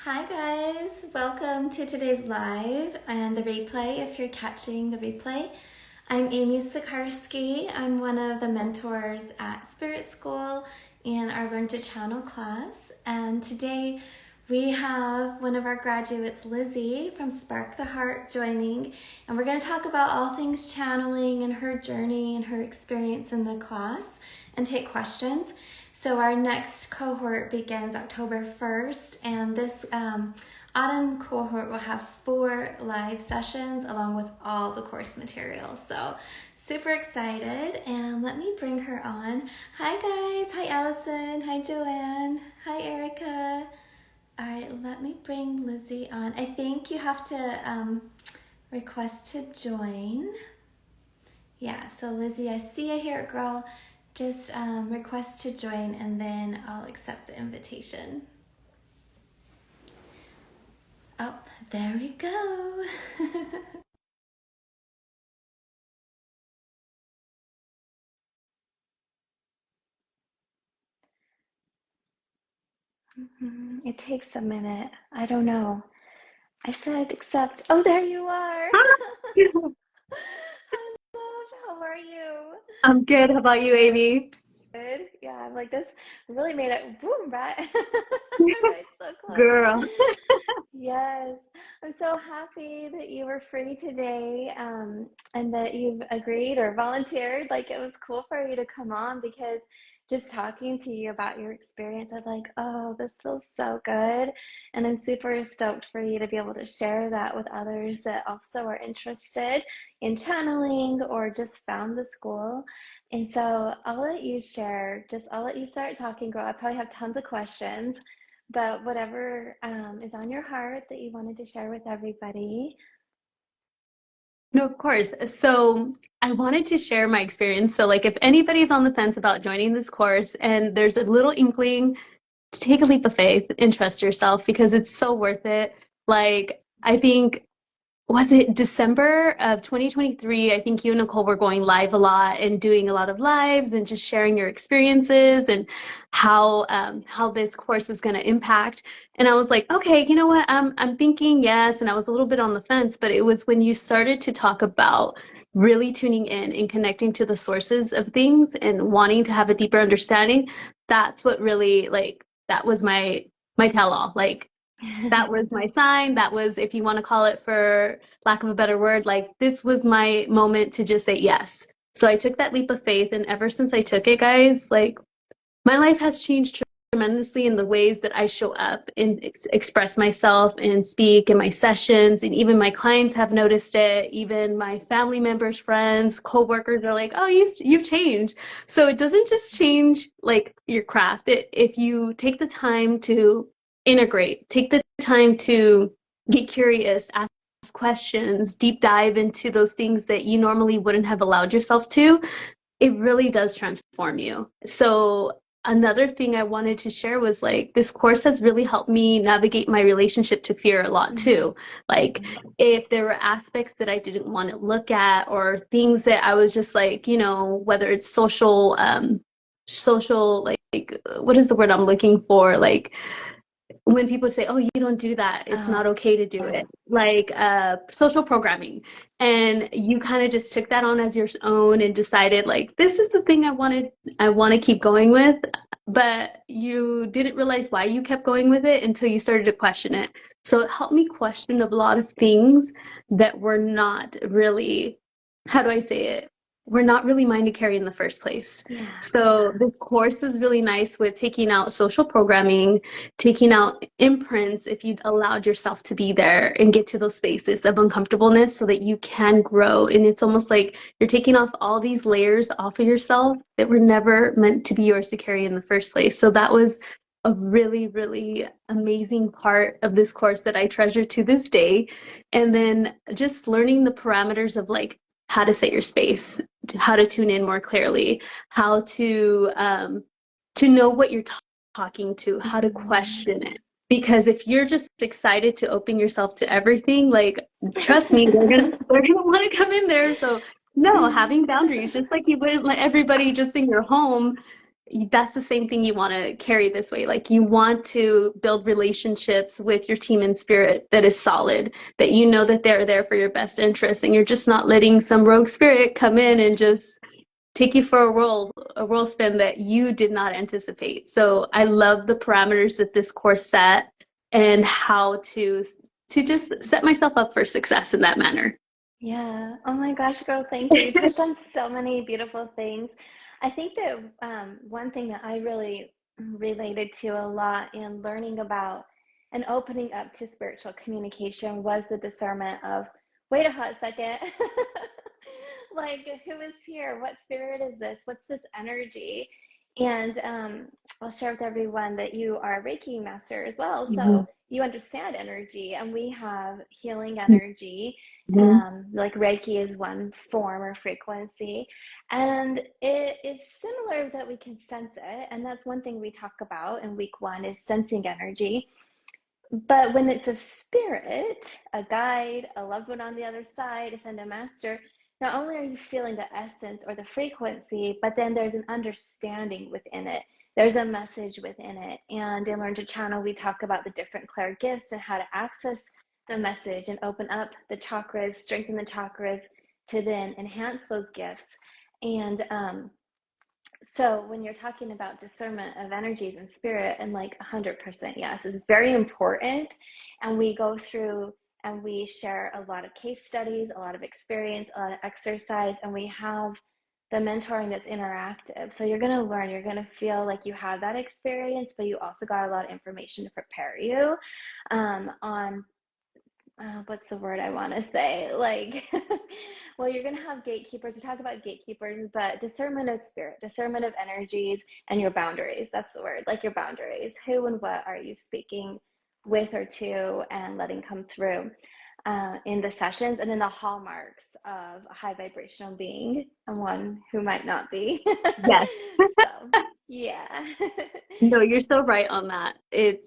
Hi guys, welcome to today's live and the replay if you're catching the replay. I'm Amy Sikarskie. I'm one of the mentors at Spirit School in our Learn to Channel class. And today we have one of our graduates, Lizzie from Spark the Heart, joining. And we're going to talk about all things channeling and her journey and her experience in the class and take questions. So our next cohort begins October 1st, and this autumn cohort will have 4 live sessions along with all the course material. So super excited, and let me bring her on. Hi guys, hi Allison, hi Joanne, hi Erica. All right, let me bring Lizzie on. I think you have to request to join. Yeah, so Lizzie, I see you here, girl. Just request to join and then I'll accept the invitation. Oh, there we go. It takes a minute. I don't know. I said accept. Oh, there you are. Hi, love. How are you? I'm good. How about you, Amy? Good. Yeah, I'm like this. Really made it boom, right? Right, so close. Girl. Yes, I'm so happy that you were free today, and that you've agreed or volunteered. Like it was cool for you to come on because just talking to you about your experience, I'm like, oh, this feels so good. And I'm super stoked for you to be able to share that with others that also are interested in channeling or just found the school. And so I'll let you share, I'll let you start talking, girl. I probably have tons of questions. But whatever is on your heart that you wanted to share with everybody. No, of course. So I wanted to share my experience. So, like, if anybody's on the fence about joining this course and there's a little inkling, to take a leap of faith and trust yourself because it's so worth it. Like, I think was it December of 2023? I think you and Nicole were going live a lot and doing a lot of lives and just sharing your experiences and how this course was going to impact. And I was like, okay, you know what? I'm thinking yes, and I was a little bit on the fence, but it was when you started to talk about really tuning in and connecting to the sources of things and wanting to have a deeper understanding. That's what really like that was my tell-all. Like that was my sign. That was, if you want to call it for lack of a better word, like this was my moment to just say yes. So I took that leap of faith. And ever since I took it, guys, like my life has changed tremendously in the ways that I show up and express myself and speak in my sessions. And even my clients have noticed it. Even my family members, friends, coworkers are like, oh, you've changed. So it doesn't just change like your craft. If you take the time to integrate, take the time to get curious, ask questions, deep dive into those things that you normally wouldn't have allowed yourself to, it really does transform you. So another thing I wanted to share was like this course has really helped me navigate my relationship to fear a lot too. Like if there were aspects that I didn't want to look at or things that I was just like, whether it's social like what is the word I'm looking for? Like when people say, oh, you don't do that, it's not okay to do it, like social programming, and you kind of just took that on as your own and decided like this is the thing I want to keep going with, but you didn't realize why you kept going with it until you started to question it. So it helped me question a lot of things that were not really, how do I say it, we're not really mine to carry in the first place. Yeah. So this course is really nice with taking out social programming, taking out imprints if you allowed yourself to be there and get to those spaces of uncomfortableness so that you can grow. And it's almost like you're taking off all these layers off of yourself that were never meant to be yours to carry in the first place. So that was a really, really amazing part of this course that I treasure to this day. And then just learning the parameters of like how to set your space, how to tune in more clearly, how to know what you're talking to, how to question it. Because if you're just excited to open yourself to everything, like trust me, they're gonna want to come in there. So no, having boundaries, just like you wouldn't let everybody just in your home that's the same thing you want to carry this way. Like you want to build relationships with your team in spirit that is solid, that you know that they're there for your best interest, and you're just not letting some rogue spirit come in and just take you for a whirl spin that you did not anticipate. So I love the parameters that this course set and how to just set myself up for success in that manner. Yeah. Oh my gosh, girl, thank you. You touched on so many beautiful things. I think that one thing that I really related to a lot in learning about and opening up to spiritual communication was the discernment of, wait a hot second. Like, who is here? What spirit is this? What's this energy? And I'll share with everyone that you are a Reiki master as well. So Mhm. you understand energy, and we have healing energy. Mhm. Like Reiki is one form or frequency, and it is similar that we can sense it. And that's one thing we talk about in week one is sensing energy. But when it's a spirit, a guide, a loved one on the other side, a send a master, not only are you feeling the essence or the frequency, but then there's an understanding within it. There's a message within it. And in Learn to Channel, we talk about the different clair-gifts and how to access the message and open up the chakras, strengthen the chakras to then enhance those gifts. And so when you're talking about discernment of energies and spirit, and like 100% yes, is very important. And we go through and we share a lot of case studies, a lot of experience, a lot of exercise, and we have the mentoring that's interactive. So you're going to learn, you're going to feel like you have that experience, but you also got a lot of information to prepare you on what's the word I want to say? Like, well, you're going to have gatekeepers. We talk about gatekeepers, but discernment of spirit, discernment of energies, and your boundaries. That's the word, like your boundaries. Who and what are you speaking with or to and letting come through in the sessions? And then the hallmarks of a high vibrational being and one who might not be. Yes. So, yeah. No, you're so right on that. It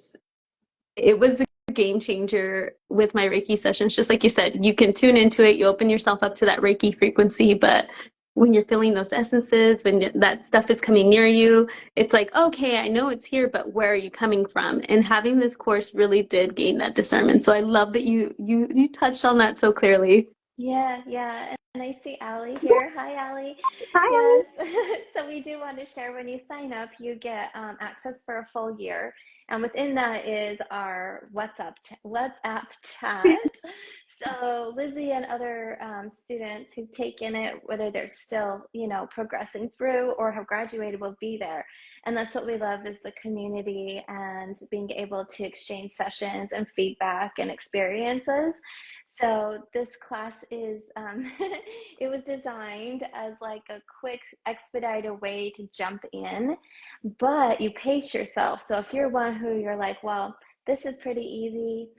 was a game changer with my Reiki sessions. Just like you said, you can tune into it, you open yourself up to that Reiki frequency, but when you're feeling those essences, when that stuff is coming near you, it's like, okay, I know it's here, but where are you coming from? And having this course really did gain that discernment. So I love that you touched on that so clearly. Yeah, yeah. And I see Allie here. Hi, Allie. Hi. Yes. So we do want to share when you sign up, you get access for a full year. And within that is our WhatsApp chat. So Lizzie and other students who've taken it, whether they're still, progressing through or have graduated, will be there. And that's what we love is the community and being able to exchange sessions and feedback and experiences. So this class is, it was designed as like a quick, expedited way to jump in, but you pace yourself. So if you're one who you're like, well, this is pretty easy.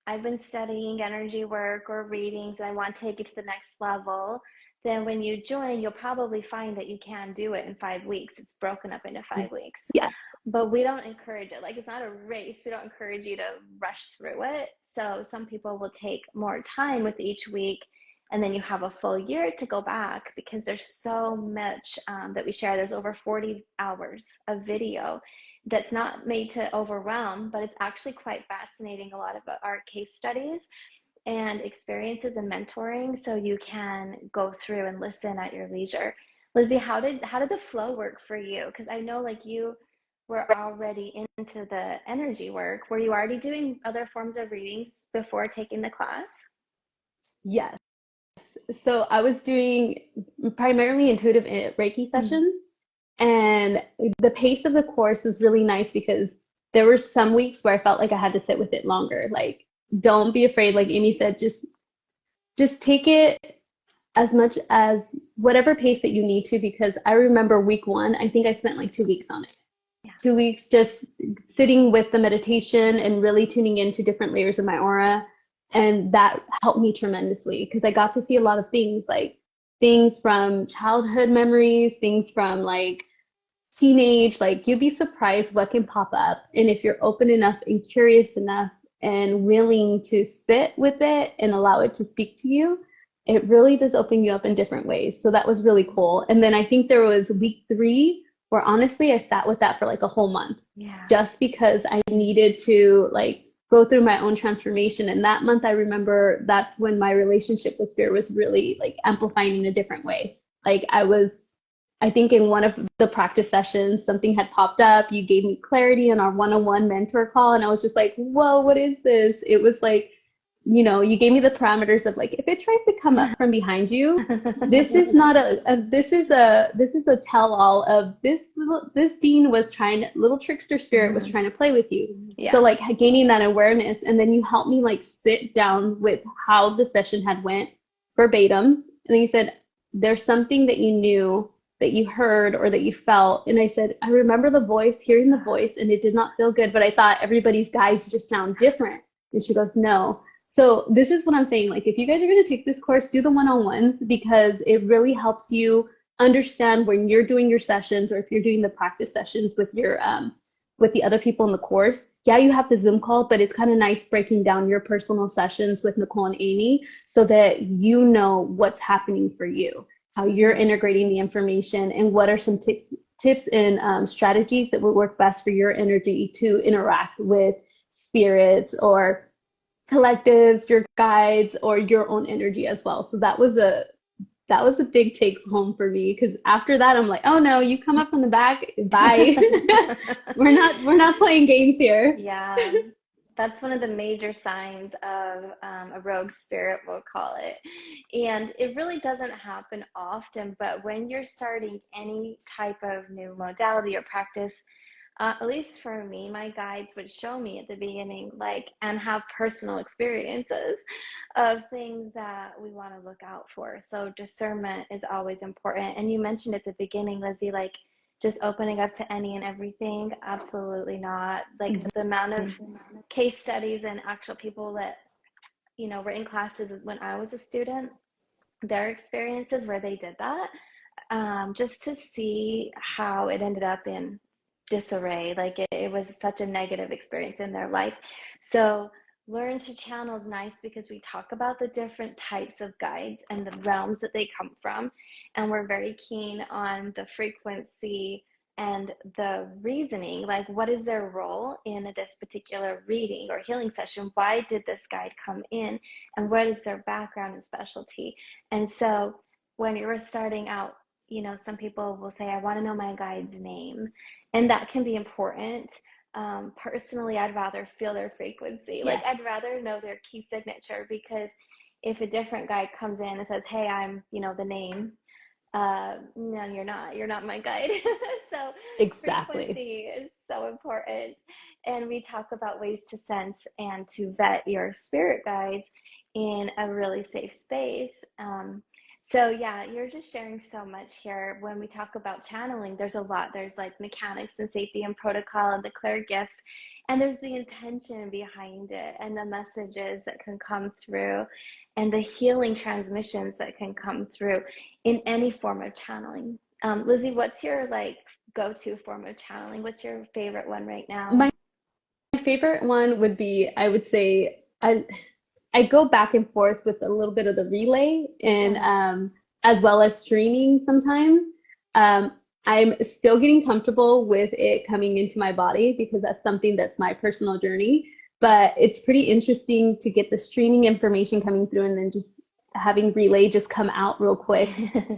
I've been studying energy work or readings and I want to take it to the next level. Then when you join, you'll probably find that you can do it in 5 weeks. It's broken up into 5 weeks. Yes. But we don't encourage it. Like, it's not a race. We don't encourage you to rush through it. So some people will take more time with each week, and then you have a full year to go back because there's so much that we share. There's over 40 hours of video that's not made to overwhelm, but it's actually quite fascinating. A lot of our case studies and experiences and mentoring, so you can go through and listen at your leisure. Lizzie, how did the flow work for you? Because I know like you were already into the energy work. Were you already doing other forms of readings before taking the class? Yes. So I was doing primarily intuitive Reiki Mm. sessions, and the pace of the course was really nice because there were some weeks where I felt like I had to sit with it longer. Like, don't be afraid, like Amy said, just take it as much as whatever pace that you need to, because I remember week one, I think I spent like 2 weeks on it. Yeah. 2 weeks just sitting with the meditation and really tuning into different layers of my aura. And that helped me tremendously because I got to see a lot of things, like things from childhood memories, things from like teenage, like you'd be surprised what can pop up. And if you're open enough and curious enough and willing to sit with it and allow it to speak to you, it really does open you up in different ways. So that was really cool. And then I think there was week three where honestly I sat with that for like a whole month Yeah. just because I needed to like go through my own transformation. And that month, I remember that's when my relationship with spirit was really like amplifying in a different way. Like I think in one of the practice sessions, something had popped up. You gave me clarity in our one-on-one mentor call. And I was just like, whoa, what is this? It was like, you gave me the parameters of like, if it tries to come up from behind you, this is not this is a tell-all of this being was trying, little trickster spirit was trying to play with you. So Yeah. like gaining that awareness, and then you helped me like sit down with how the session had went verbatim. And then you said, there's something that you knew, that you heard, or that you felt. And I said, I remember the voice, hearing the voice, and it did not feel good, but I thought everybody's guides just sound different. And she goes, no. So this is what I'm saying. Like, if you guys are going to take this course, do the one-on-ones, because it really helps you understand when you're doing your sessions, or if you're doing the practice sessions with the other people in the course. Yeah, you have the Zoom call, but it's kind of nice breaking down your personal sessions with Nicole and Amy so that you know what's happening for you, how you're integrating the information, and what are some tips and strategies that would work best for your energy to interact with spirits or collectives, your guides, or your own energy as well. So that was a big take home for me, because after that I'm like, oh no, you come up from the back, bye. we're not playing games here. Yeah, that's one of the major signs of a rogue spirit, we'll call it. And it really doesn't happen often, but when you're starting any type of new modality or practice, at least for me, my guides would show me at the beginning, like, and have personal experiences of things that we want to look out for. So discernment is always important. And you mentioned at the beginning, Lizzie, like just opening up to any and everything. Absolutely not. Like the amount of case studies and actual people that, were in classes when I was a student, their experiences where they did that, just to see how it ended up in disarray. Like it was such a negative experience in their life. So learn to channel is nice because we talk about the different types of guides and the realms that they come from. And we're very keen on the frequency and the reasoning, like what is their role in this particular reading or healing session? Why did this guide come in? And what is their background and specialty? And so when you were starting out, some people will say, I want to know my guide's name. And that can be important. Personally, I'd rather feel their frequency. Like, Yes. I'd rather know their key signature, because if a different guide comes in and says, hey, I'm, the name, no, you're not my guide. So Exactly. frequency is so important. And we talk about ways to sense and to vet your spirit guides in a really safe space. So yeah, you're just sharing so much here. When we talk about channeling, there's a lot. There's like mechanics and safety and protocol and the clair-gifts, and there's the intention behind it and the messages that can come through and the healing transmissions that can come through in any form of channeling. Lizzie, what's your like go-to form of channeling? What's your favorite one right now? My favorite one would be, I would say, I go back and forth with a little bit of the relay, and Yeah. as well as streaming sometimes. Um, I'm still getting comfortable with it coming into my body, because that's something that's my personal journey. But it's pretty interesting to get the streaming information coming through, and then just having relay just come out real quick.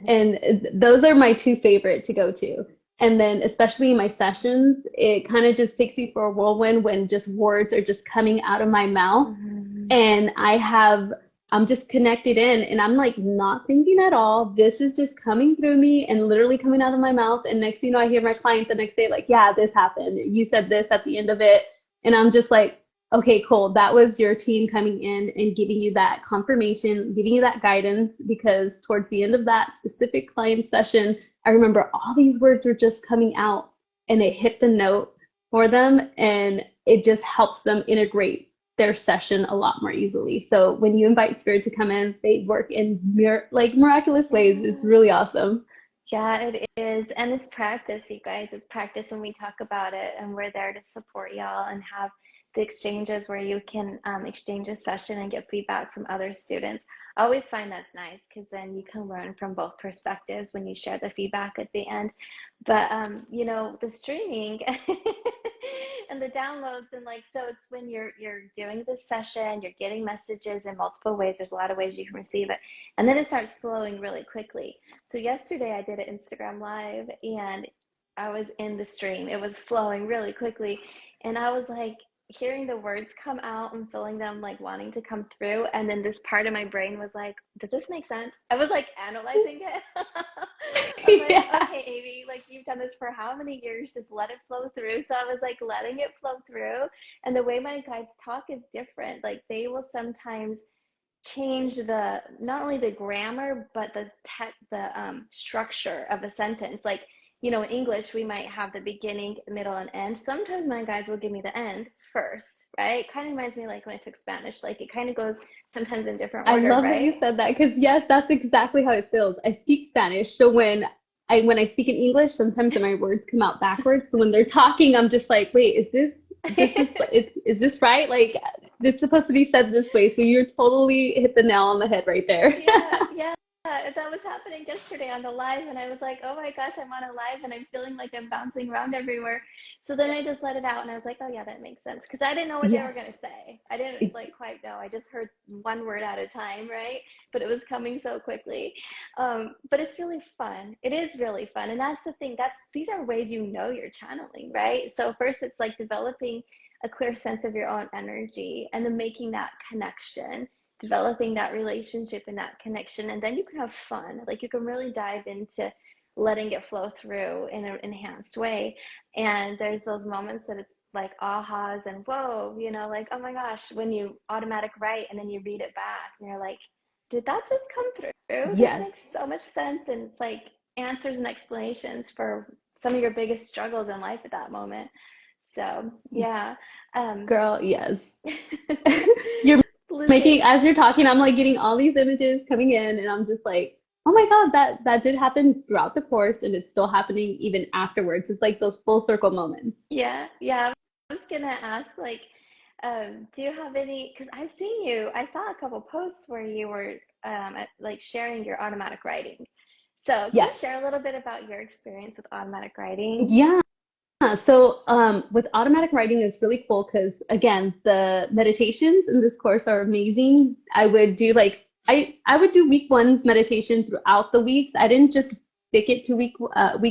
And those are my two favorite to go to. And then, especially in my sessions, it kind of just takes you for a whirlwind when just words are just coming out of my mouth, Mhm. and I'm just connected in, and I'm like not thinking at all. This is just coming through me and literally coming out of my mouth. And next thing you know, I hear my client the next day, like, yeah, this happened. You said this at the end of it. And I'm just like, okay, cool. That was your team coming in and giving you that confirmation, giving you that guidance, because towards the end of that specific client session, I remember all these words were just coming out, and it hit the note for them, and it just helps them integrate their session a lot more easily. So when you invite spirit to come in, they work in like miraculous ways. It's really awesome. Yeah, it is. And it's practice, you guys. It's practice when we talk about it, and we're there to support y'all and have the exchanges where you can exchange a session and get feedback from other students. I always find that's nice because then you can learn from both perspectives when you share the feedback at the end. But you know, the streaming and the downloads, and like, so it's when you're doing the session, you're getting messages in multiple ways. There's a lot of ways you can receive it, and then it starts flowing really quickly. So yesterday I did an Instagram live, and I was in the stream. It was flowing really quickly, and I was like hearing the words come out and feeling them like wanting to come through. And then this part of my brain was like, does this make sense? I was like analyzing it. I was like, Yeah. okay, Amy, like you've done this for how many years? Just let it flow through. So I was like letting it flow through. And the way my guides talk is different. Like they will sometimes change the not only the grammar but the structure of a sentence. Like, you know, in English we might have the beginning, middle, and end. Sometimes my guys will give me the end first, right? It kind of reminds me like when I took Spanish, like it kind of goes sometimes in different I order, love that you right? said that because yes, that's exactly how it feels. I speak Spanish, so when I speak in English, sometimes my words come out backwards. So when they're talking, I'm just like, wait, is this right? Like it's supposed to be said this way. So you're totally hit the nail on the head right there. Yeah, yeah. That was happening yesterday on the live, and I was like, oh my gosh, I'm on a live and I'm feeling like I'm bouncing around everywhere. So then I just let it out and I was like, oh yeah, that makes sense. Because I didn't know what they were Yes. going to say. I didn't like quite know. I just heard one word at a time, right? But it was coming so quickly. But it's really fun. It is really fun. And that's the thing. These are ways you know you're channeling, right? So first it's like developing a clear sense of your own energy and then making that connection, developing that relationship and that connection, and then you can have fun. Like you can really dive into letting it flow through in an enhanced way. And there's those moments that it's like ahas and whoa, you know, like oh my gosh, when you automatic write and then you read it back and you're like, did that just come through? This makes Yes. so much sense. And it's like answers and explanations for some of your biggest struggles in life at that moment. So yeah. um Girl, yes. You're making, Listening. as you're talking, I'm like getting all these images coming in, and I'm just like, oh my God, that did happen throughout the course, and it's still happening even afterwards. It's like those full circle moments. Yeah, yeah. I was gonna ask, like, do you have any? Because I've seen you. I saw a couple posts where you were like sharing your automatic writing. So, can you Yes. share a little bit about your experience with automatic writing? Yeah. So with automatic writing is really cool because again, the meditations in this course are amazing. I would do like I would do week one's meditation throughout the weeks. I didn't just stick it to week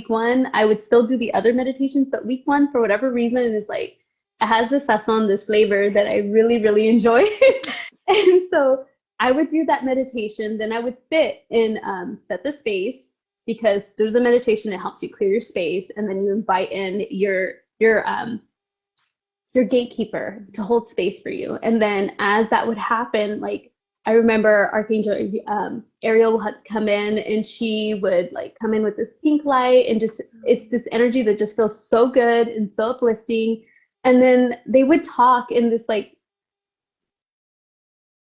one. I would still do the other meditations, but week one for whatever reason is like it has this sazon, this flavor that I really really enjoy. And so I would do that meditation. Then I would sit and set the space because through the meditation it helps you clear your space, and then you invite in your gatekeeper to hold space for you. And then as that would happen, like I remember Archangel Ariel had come in, and she would like come in with this pink light, and just it's this energy that just feels so good and so uplifting. And then they would talk in this like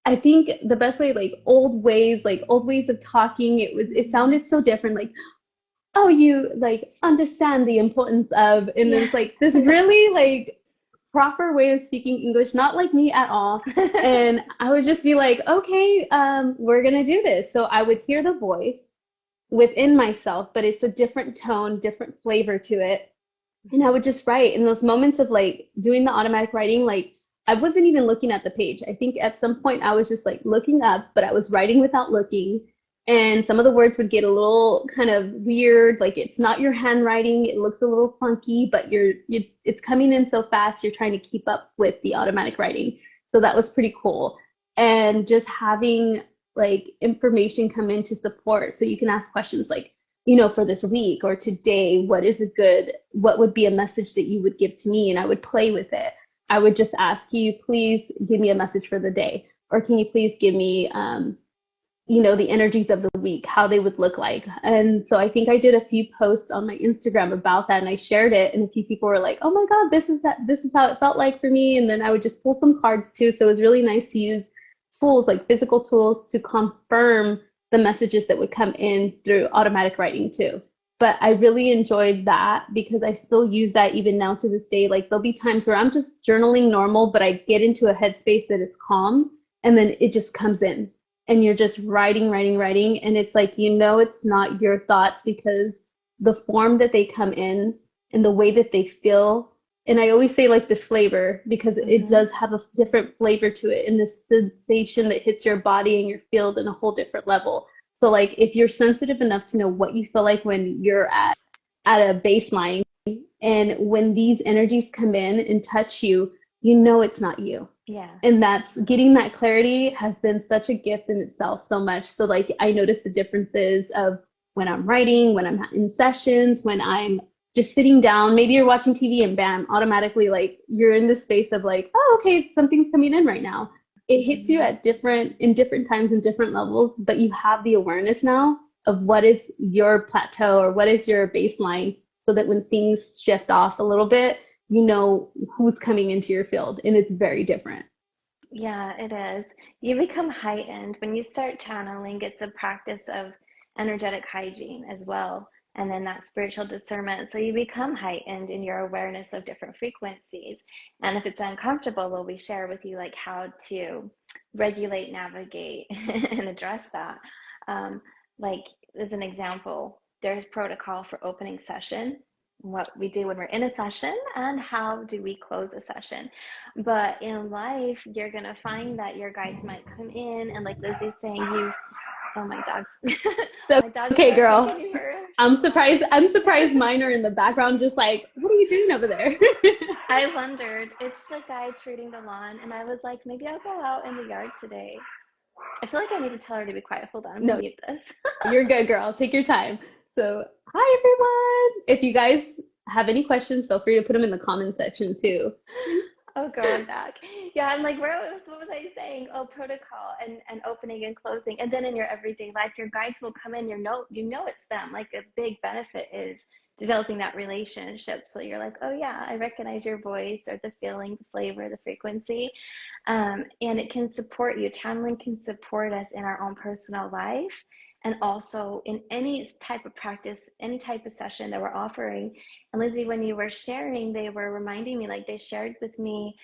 I think the best way, like old ways of talking, it sounded so different, like oh, you like understand the importance of, and then Yeah. it's like this really like proper way of speaking English, not like me at all. And I would just be like, okay, we're gonna do this. So I would hear the voice within myself, but it's a different tone, different flavor to it. And I would just write in those moments of like doing the automatic writing, like I wasn't even looking at the page. I think at some point I was just like looking up, but I was writing without looking. And some of the words would get a little kind of weird, like it's not your handwriting, it looks a little funky, but it's coming in so fast, you're trying to keep up with the automatic writing. So that was pretty cool. And just having like information come in to support, so you can ask questions like, for this week or today, what would be a message that you would give to me? And I would play with it. I would just ask, can you please give me a message for the day? Or can you please give me, the energies of the week, how they would look like? And so I think I did a few posts on my Instagram about that, and I shared it. And a few people were like, oh my God, this is how it felt like for me. And then I would just pull some cards too. So it was really nice to use tools like physical tools to confirm the messages that would come in through automatic writing too. But I really enjoyed that because I still use that even now to this day. Like there'll be times where I'm just journaling normal, but I get into a headspace that is calm and then it just comes in and you're just writing, writing, writing. And it's like, it's not your thoughts because the form that they come in and the way that they feel. And I always say like this flavor because it does have a different flavor to it and this sensation that hits your body and your field in a whole different level. So like if you're sensitive enough to know what you feel like when you're at a baseline and when these energies come in and touch you, it's not you. Yeah. And that's getting that clarity has been such a gift in itself so much. So like I notice the differences of when I'm writing, when I'm in sessions, when I'm just sitting down, maybe you're watching TV and bam, automatically like you're in this space of like, oh, okay, something's coming in right now. It hits you at in different times and different levels, but you have the awareness now of what is your plateau or what is your baseline so that when things shift off a little bit, you know who's coming into your field and it's very different. Yeah, it is. You become heightened when you start channeling. It's a practice of energetic hygiene as well, and then that spiritual discernment. So you become heightened in your awareness of different frequencies. And if it's uncomfortable, well, we share with you like how to regulate, navigate, and address that. Like as an example, there's protocol for opening session, what we do when we're in a session, and how do we close a session. But in life, you're going to find that your guides might come in, and like Lizzie's saying, oh, my dog's, So, my dog's okay, barking. girl, Can you hear her? I'm surprised. I'm surprised mine are in the background, just like, what are you doing over there? I wondered. It's the guy treating the lawn, and I was like, maybe I'll go out in the yard today. I feel like I need to tell her to be quiet. Hold on, I'm going No, to mute this. you're good, girl. Take your time. So, hi, everyone. If you guys have any questions, feel free to put them in the comment section too. Oh, going back. Yeah, I'm like, what was I saying? Oh, protocol and opening and closing. And then in your everyday life, your guides will come in, you know it's them. Like a big benefit is developing that relationship. So you're like, oh yeah, I recognize your voice or the feeling, the flavor, the frequency. And it can support you. Channeling can support us in our own personal life and also in any type of practice, any type of session that we're offering. And Lizzie, when you were sharing, they were reminding me, like they shared with me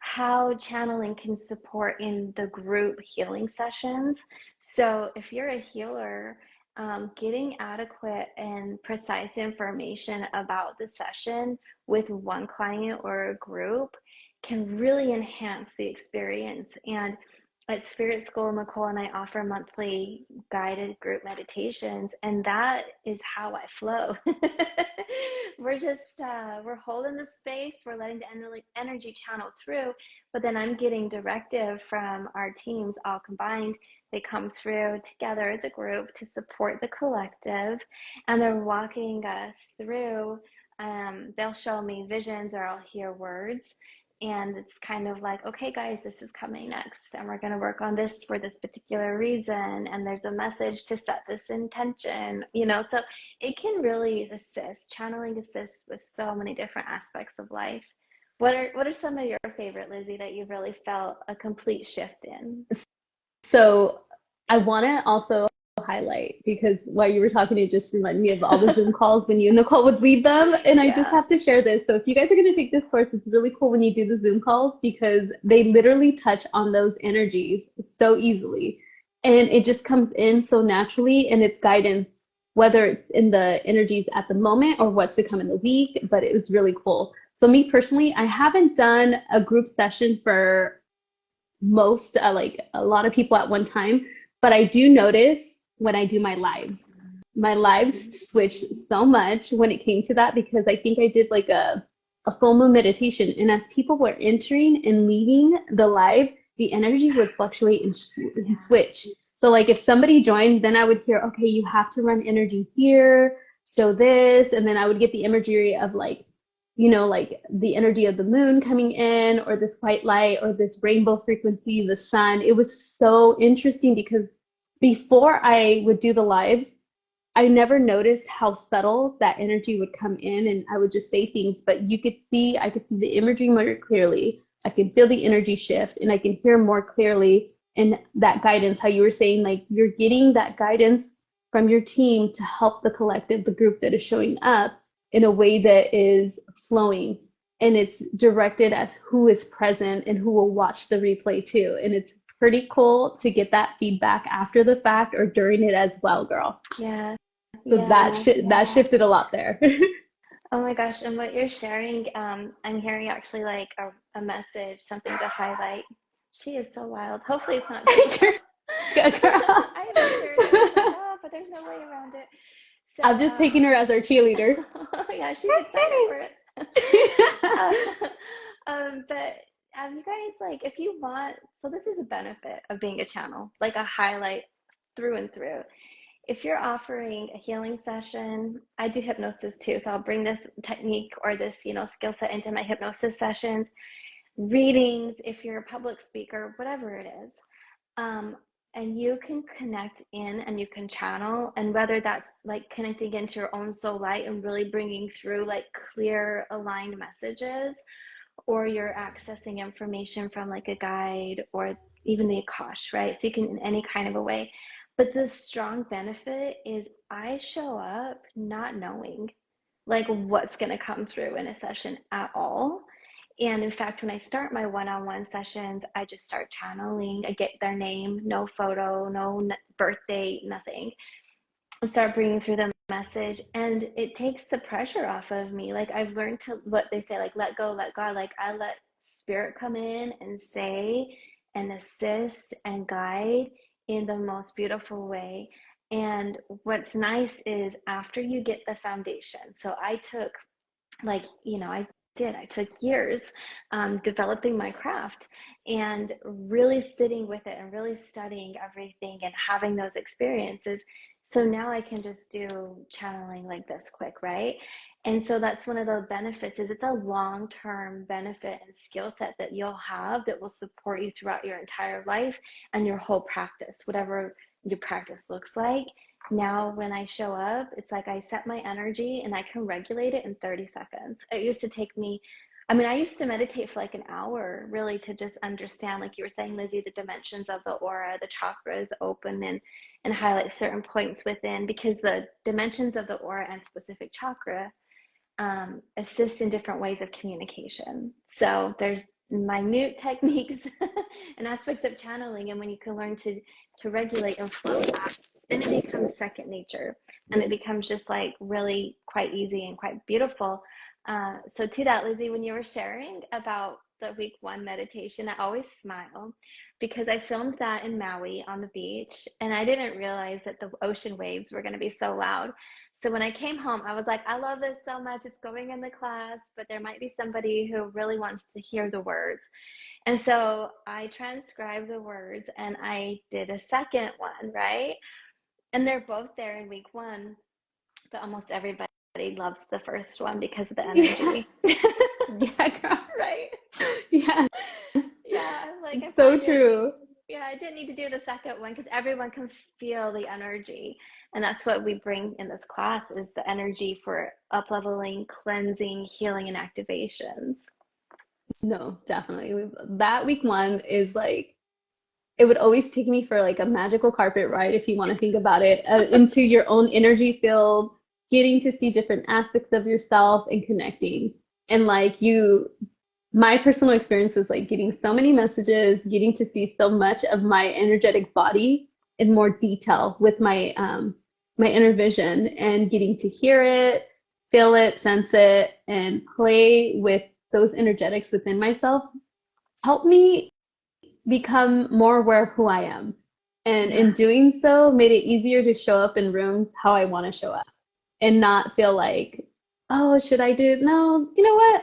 how channeling can support in the group healing sessions. So if you're a healer, getting adequate and precise information about the session with one client or a group can really enhance the experience. And at Spirit School, Nicole and I offer monthly guided group meditations, and that is how I flow. We're holding the space, we're letting the energy channel through, but then I'm getting directive from our teams all combined. They come through together as a group to support the collective, and they're walking us through. They'll show me visions or I'll hear words. And it's kind of like, okay, guys, this is coming next, and we're going to work on this for this particular reason. And there's a message to set this intention, so it can really assist. Channeling assists with so many different aspects of life. What are some of your favorite, Lizzie, that you've really felt a complete shift in? So I want to also highlight because while you were talking, it just reminded me of all the Zoom calls when you and Nicole would lead them. And I just Yeah. have to share this. So if you guys are going to take this course, it's really cool when you do the Zoom calls because they literally touch on those energies so easily. And it just comes in so naturally and it's guidance, whether it's in the energies at the moment or what's to come in the week. But it was really cool. So me personally, I haven't done a group session for most like a lot of people at one time, but I do notice when I do my lives switched so much when it came to that because I think I did like a full moon meditation, and as people were entering and leaving the live, the energy would fluctuate and switch. So like if somebody joined, then I would hear, okay, you have to run energy here, show this, and then I would get the imagery of like like the energy of the moon coming in or this white light or this rainbow frequency, the sun. It was so interesting because before I would do the lives, I never noticed how subtle that energy would come in and I would just say things, but I could see the imagery more clearly. I can feel the energy shift and I can hear more clearly and that guidance, how you were saying, like you're getting that guidance from your team to help the collective, the group that is showing up in a way that is flowing. And it's directed as who is present and who will watch the replay too. And it's pretty cool to get that feedback after the fact or during it as well, girl. Yeah. So Yeah. that shifted a lot there. Oh my gosh, and what you're sharing, I'm hearing actually like a message, something to highlight. She is so wild. Hopefully it's not good. Good girl. I haven't heard it. Oh, but there's no way around it. So, I'm just taking her as our cheerleader. yeah, she's excited for it. But you guys, like, if you want, so this is a benefit of being a channel, like a highlight through and through. If you're offering a healing session, I do hypnosis too. So I'll bring this technique or this, skill set into my hypnosis sessions, readings, if you're a public speaker, whatever it is. And you can connect in and you can channel, and whether that's like connecting into your own soul light and really bringing through like clear aligned messages, or you're accessing information from like a guide or even the Akash, right? So you can in any kind of a way. But the strong benefit is I show up not knowing like what's going to come through in a session at all. And in fact, when I start my one-on-one sessions, I just start channeling. I get their name, no photo, no birth date, nothing. I start bringing through the message, and it takes the pressure off of me. Like I've learned to, what they say, like let go, let God. Like I let spirit come in and say and assist and guide in the most beautiful way. And what's nice is after you get the foundation. So I took like, I took years developing my craft and really sitting with it and really studying everything and having those experiences. So now I can just do channeling like this quick, right? And so that's one of the benefits is it's a long-term benefit and skill set that you'll have that will support you throughout your entire life and your whole practice, whatever your practice looks like. Now when I show up, it's like I set my energy and I can regulate it in 30 seconds. It used to take me, I used to meditate for like an hour really to just understand, like you were saying, Lizzie, the dimensions of the aura, the chakras open and highlight certain points within, because the dimensions of the aura and specific chakra assist in different ways of communication. So there's minute techniques and aspects of channeling, and when you can learn to regulate and flow that, then it becomes second nature, and it becomes just like really quite easy and quite beautiful. So to that, Lizzie, when you were sharing about the week one meditation, I always smile because I filmed that in Maui on the beach, and I didn't realize that the ocean waves were going to be so loud. So when I came home, I was like, I love this so much. It's going in the class, but there might be somebody who really wants to hear the words. And so I transcribed the words and I did a second one, right? And they're both there in week one, but almost everybody loves the first one because of the energy. Yeah, girl. Right? Yeah. Yeah, I'm like, It's so true. Yeah, I didn't need to do the second one because everyone can feel the energy. And that's what we bring in this class is the energy for up-leveling, cleansing, healing, and activations. No, definitely. That week one is like, it would always take me for like a magical carpet ride, if you want to think about it, into your own energy field, getting to see different aspects of yourself and connecting. And like my personal experience was like getting so many messages, getting to see so much of my energetic body in more detail with my inner vision, and getting to hear it, feel it, sense it, and play with those energetics within myself helped me become more aware of who I am. And in doing so, made it easier to show up in rooms how I want to show up and not feel like, oh, should I do? No, you know what?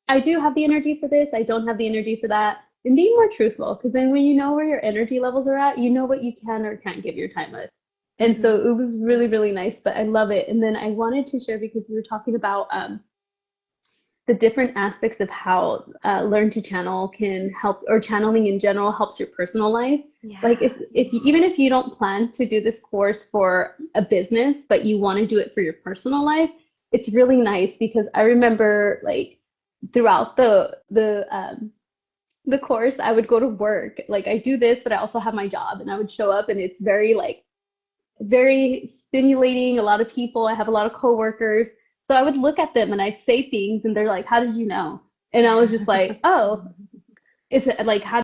I do have the energy for this. I don't have the energy for that. And being more truthful, because then when you know where your energy levels are at, you know what you can or can't give your time with. And so it was really, really nice, but I love it. And then I wanted to share, because we were talking about the different aspects of how learn to channel can help, or channeling in general helps your personal life. Yeah. Like even if you don't plan to do this course for a business, but you want to do it for your personal life, it's really nice, because I remember like throughout the course, I would go to work. Like I do this, but I also have my job, and I would show up, and it's very like very stimulating, a lot of people. I have a lot of coworkers. So I would look at them and I'd say things and they're like, how did you know? And I was just like, oh, it's like, how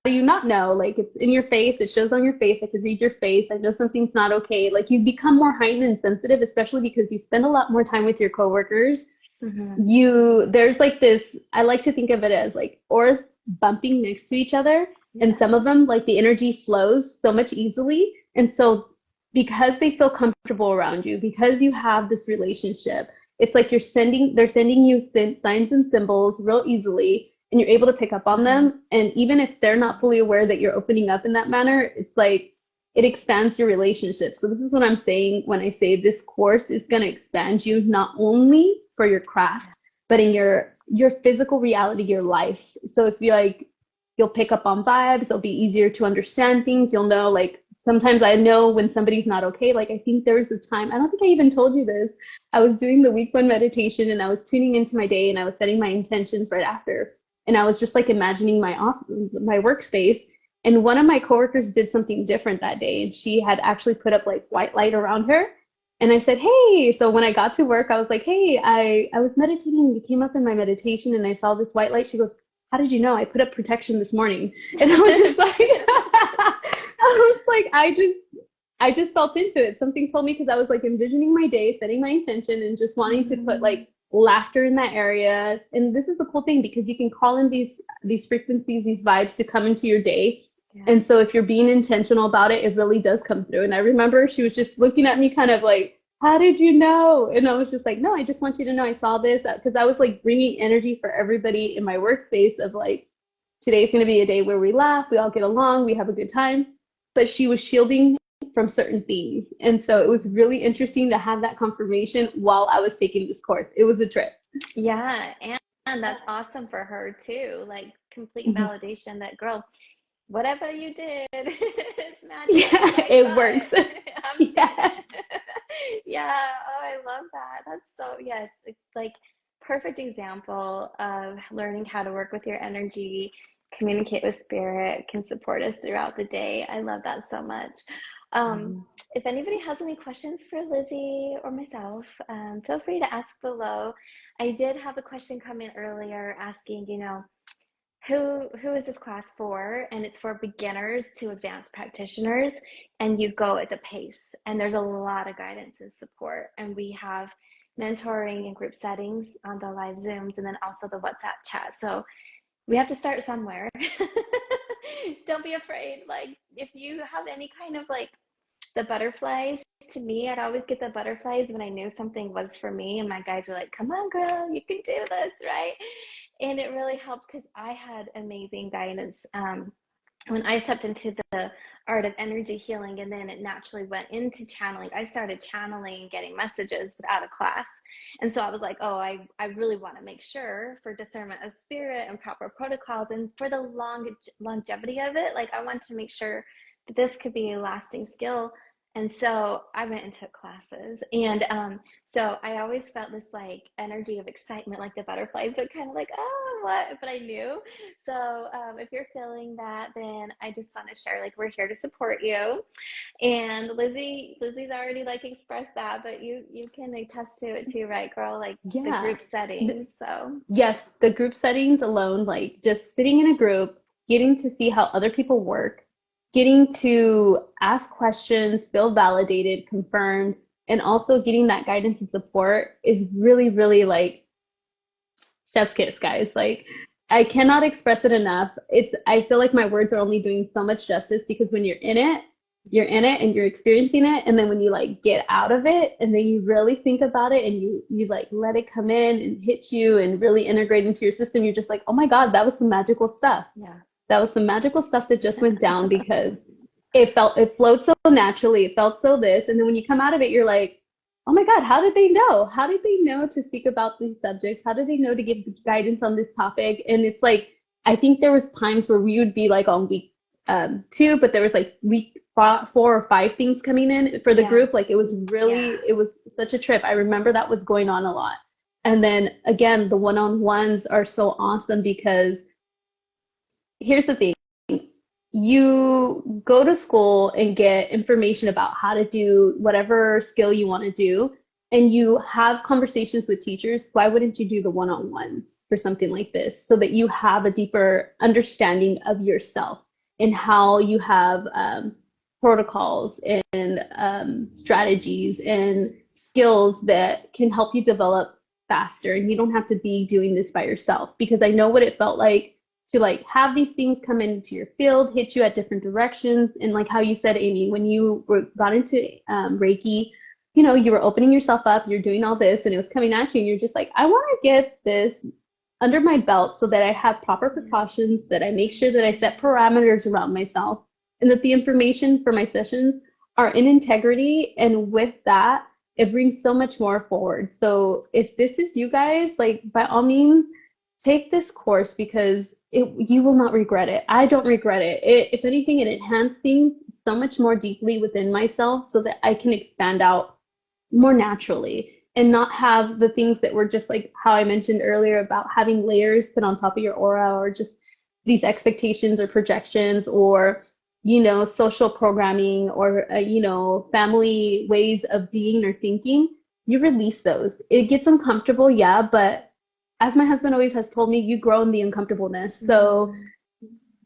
do you not know? Like, it's in your face, it shows on your face, I could read your face, I know something's not okay. Like, you become more heightened and sensitive, especially because you spend a lot more time with your coworkers. There's like this, I like to think of it as like auras bumping next to each other, and some of them, like, the energy flows so much easily. And so because they feel comfortable around you, because you have this relationship, it's like they're sending you signs and symbols real easily, and you're able to pick up on them. And even if they're not fully aware that you're opening up in that manner, it's like it expands your relationship. So this is what I'm saying when I say this course is going to expand you, not only for your craft, but in your physical reality, your life. So if you like, you'll pick up on vibes, it'll be easier to understand things. You'll know, like, sometimes I know when somebody's not okay. Like, I think there was a time, I don't think I even told you this. I was doing the week 1 meditation and I was tuning into my day and I was setting my intentions right after. And I was just like imagining my workspace. And one of my coworkers did something different that day. And she had actually put up like white light around her. And I said, hey, so when I got to work, I was like, hey, I was meditating and you came up in my meditation and I saw this white light. She goes, how did you know? I put up protection this morning. And I was just like, I just felt into it. Something told me, because I was like envisioning my day, setting my intention, and just wanting to put like laughter in that area. And this is a cool thing because you can call in these frequencies, these vibes to come into your day. And so if you're being intentional about it, it really does come through. And I remember she was just looking at me kind of like, how did you know? And I was just like, no, I just want you to know I saw this, because I was like bringing energy for everybody in my workspace of like, today's going to be a day where we laugh, we all get along, we have a good time. But she was shielding from certain things. And so it was really interesting to have that confirmation while I was taking this course. It was a trip. Yeah, and that's awesome for her too. Like, complete validation that, girl, whatever you did, it's magic. Yeah, it works. I'm Yes. Yeah. Oh, I love that. That's so, yes, it's like perfect example of learning how to work with your energy, communicate with spirit, can support us throughout the day. I love that so much. If anybody has any questions for Lizzie or myself, feel free to ask below. I did have a question come in earlier asking, who is this class for? And it's for beginners to advanced practitioners, and you go at the pace. And there's a lot of guidance and support. And we have mentoring in group settings on the live Zooms, and then also the WhatsApp chat. So we have to start somewhere. Don't be afraid. Like, if you have any kind of like the butterflies, to me, I'd always get the butterflies when I knew something was for me. And my guides were like, come on, girl, you can do this, right? And it really helped because I had amazing guidance when I stepped into the art of energy healing, and then it naturally went into channeling. I started channeling and getting messages without a class. And so I was like, oh, I really want to make sure for discernment of spirit and proper protocols, and for the longevity of it, like, I want to make sure that this could be a lasting skill. And so I went and took classes. And so I always felt this like energy of excitement, like the butterflies, but kind of like, oh, what? But I knew. So if you're feeling that, then I just want to share, like, we're here to support you. And Lizzie's already like expressed that, but you can attest to it too, right, girl? Like, the group settings. So yes, the group settings alone, like just sitting in a group, getting to see how other people work, getting to ask questions, feel validated, confirmed, and also getting that guidance and support is really, really like chef's kiss, guys. Like, I cannot express it enough. I feel like my words are only doing so much justice, because when you're in it and you're experiencing it, and then when you like get out of it and then you really think about it and you like let it come in and hit you and really integrate into your system, you're just like, oh my God, that was some magical stuff. yeah. That was some magical stuff that just went down, because it flowed so naturally. It felt so this. And then when you come out of it, you're like, oh my God, how did they know? How did they know to speak about these subjects? How did they know to give guidance on this topic? And it's like, I think there was times where we would be like on week 2, but there was like week 4 or 5 things coming in for the group. Like, it was really, it was such a trip. I remember that was going on a lot. And then again, the one-on-ones are so awesome, because here's the thing. you go to school and get information about how to do whatever skill you want to do, and you have conversations with teachers, why wouldn't you do the one-on-ones for something like this so that you have a deeper understanding of yourself and how you have protocols and strategies and skills that can help you develop faster, and you don't have to be doing this by yourself, because I know what it felt like to like have these things come into your field, hit you at different directions. And like how you said, Amy, when you got into Reiki, you know, you were opening yourself up, you're doing all this, and it was coming at you, and you're just like, I want to get this under my belt so that I have proper precautions, that I make sure that I set parameters around myself, and that the information for my sessions are in integrity. And with that, it brings so much more forward. So if this is you guys, like, by all means, take this course, because you will not regret it. I don't regret it. If anything, it enhanced things so much more deeply within myself so that I can expand out more naturally and not have the things that were just like how I mentioned earlier about having layers put on top of your aura, or just these expectations or projections, or, you know, social programming, or, you know, family ways of being or thinking. You release those. It gets uncomfortable, yeah, but as my husband always has told me, you grow in the uncomfortableness. So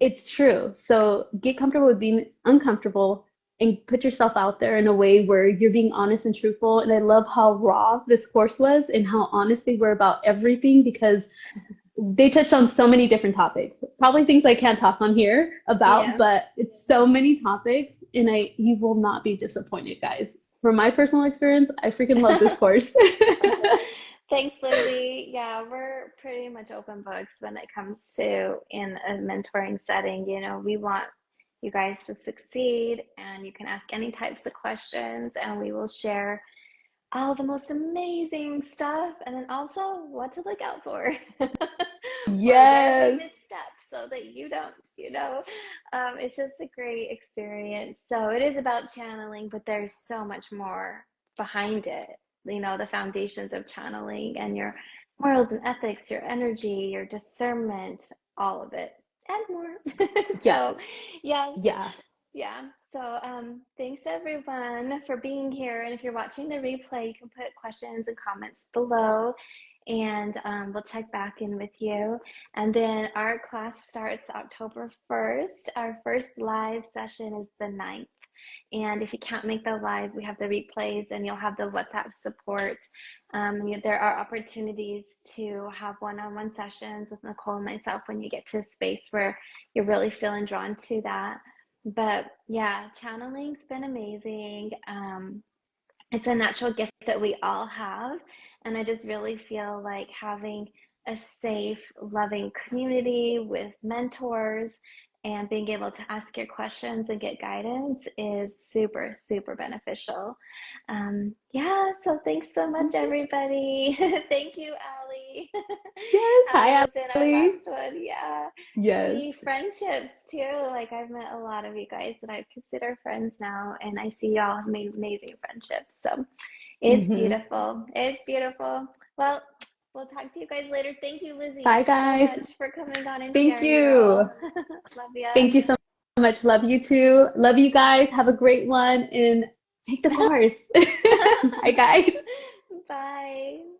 it's true. So get comfortable with being uncomfortable and put yourself out there in a way where you're being honest and truthful. And I love how raw this course was and how honest they were about everything, because they touched on so many different topics, probably things I can't talk on here about, Yeah. but it's so many topics, and you will not be disappointed, guys. From my personal experience, I freaking love this course. Thanks, Lizzie. Yeah, we're pretty much open books when it comes to in a mentoring setting. You know, we want you guys to succeed, and you can ask any types of questions, and we will share all the most amazing stuff, and then also what to look out for or where we Yes. misstepped so that you don't, you know. It's just a great experience. So it is about channeling, but there's so much more behind it. You know, the foundations of channeling and your morals and ethics, your energy, your discernment, all of it, and more. Yeah. So, yes, Yeah. yeah. So, thanks everyone for being here. And if you're watching the replay, you can put questions and comments below, and we'll check back in with you. And then our class starts October 1st. Our first live session is the 9th. And if you can't make the live, we have the replays, and you'll have the WhatsApp support. There are opportunities to have one-on-one sessions with Nicole and myself when you get to a space where you're really feeling drawn to that. But yeah, channeling's been amazing. It's a natural gift that we all have. And I just really feel like having a safe, loving community with mentors and being able to ask your questions and get guidance is super, super beneficial. Yeah, so thanks so much, everybody. Thank you, Allie. Yes. Allie Hi, was in our Allie. last one. Yeah. Yes. See, friendships too. Like, I've met a lot of you guys that I consider friends now, and I see y'all have made amazing friendships. So it's Hmm. beautiful. It's beautiful. Well, we'll talk to you guys later. Thank you, Bye, Lizzie, so guys. much for coming on and Thank sharing your you. all. Love ya. Thank you so much. Love you too. Love you guys. Have a great one, and take the course. Bye, guys. Bye.